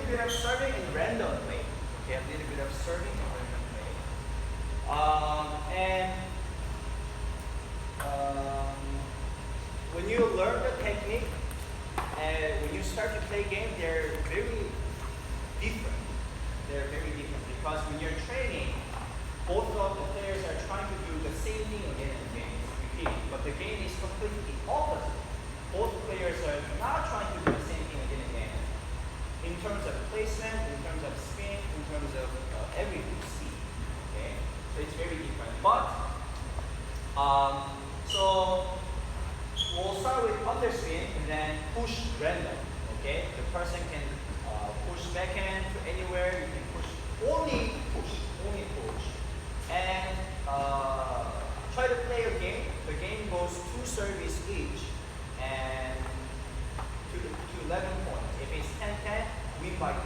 bit of serving and random play. Okay, a little bit of serving and random play. When you learn the technique and when you start to play game, they're very different. They're very different because when you're training, both of the players are trying to do the same thing again and again, repeating. But the game is completely opposite. Both players are not trying to do the same thing again and again. In terms of placement, in terms of spin, in terms of everything you see. Okay, so it's very different. But so we'll start with underspin and then push random. Okay, the person can push backhand to anywhere. You can push only push. And try to play a game. The game goes 2 service each and to 11 points. If it's 10-10, win by 2,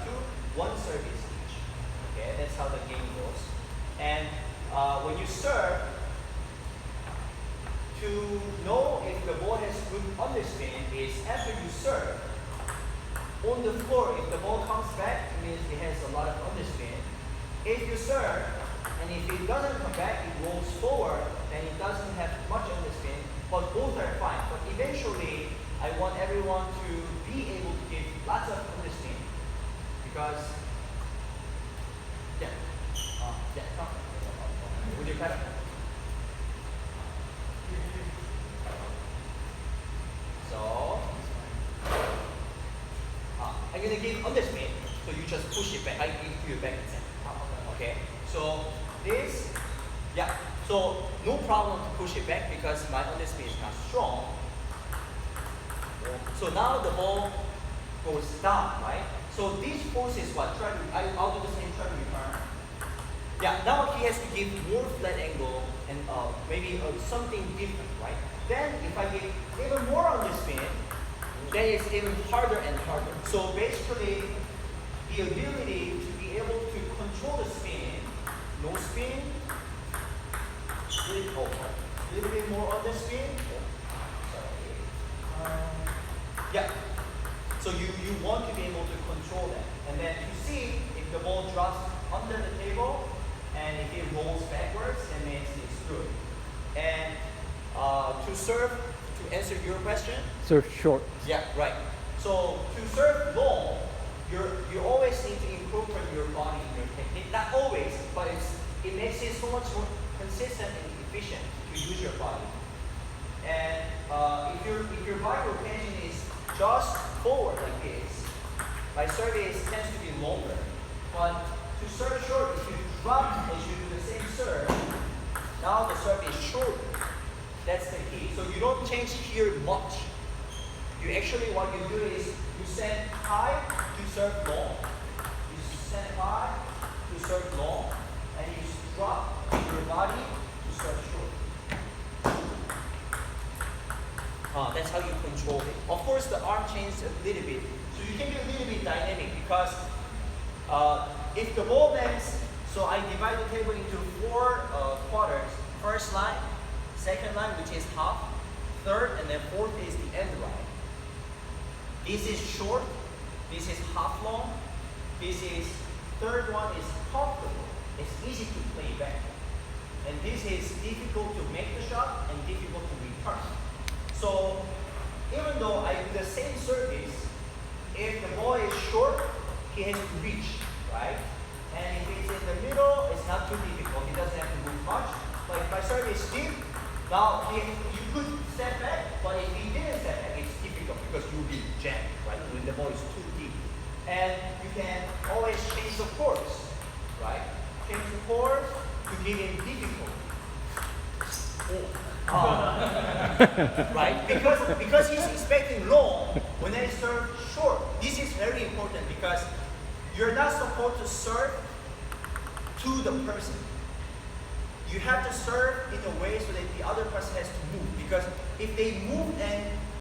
1 service each. Okay, that's how the game goes. And when you serve, to know if the ball has good underspin is after you serve, on the floor, if the ball comes back, it means it has a lot of underspin. If you serve, and if it doesn't come back, it rolls forward, then it doesn't have much underspin, but both are fine. But eventually, I want everyone to be able to give lots of underspin because, come. Would you better? So, I'm going to give underspin, so you just push it back. I give you back and center. Okay, so this, so no problem to push it back because my underspin is not strong. So now the ball goes down, right? So this force is what? I'll do the same, try to return. Now he has to give more flat angle and maybe something different, right? Then if I give even more underspin, then it's even harder and harder. So basically, the ability to be able to control the spin, no spin, a little bit more underspin. So you want to be able to control that. And then you see if the ball drops under the table and if it rolls backwards, that means it's good. And to serve, to answer your question? Serve short. Yeah, right. So to serve long, you always need to incorporate your body in your technique. Not always, but it makes it so much more consistent and efficient to use your body. And if your body rotation is just forward like this, my service tends to be longer. But to serve short, if you drop as you do the same serve, now the serve is shorter. That's the key. So you don't change here much. You actually, what you do is you send high to serve long. You send high to serve long, and you drop your body to serve short. That's how you control it. Of course, the arm changes a little bit. So you can be a little bit dynamic because if the ball lands, so I divide the table into 4 quarters. First line, second line, which is half, third, and then fourth is the end line. This is short, this is half long, this is, third one is comfortable. It's easy to play back. And this is difficult to make the shot and difficult to return. So even though I do the same service, if the ball is short, he has to reach, right? And if it's in the middle, it's not too difficult. He doesn't have to move much. But if my serve is deep, now you could step back, but if he didn't step back, it's difficult because you will be jammed, right? When the ball is too deep. And you can always change the course, right? Change the course to give him difficulty. Right? Because he's expecting long, when I serve short, this is very important because you're not supposed to serve to the person. You have to serve in a way so that the other person has to move. Because if they move and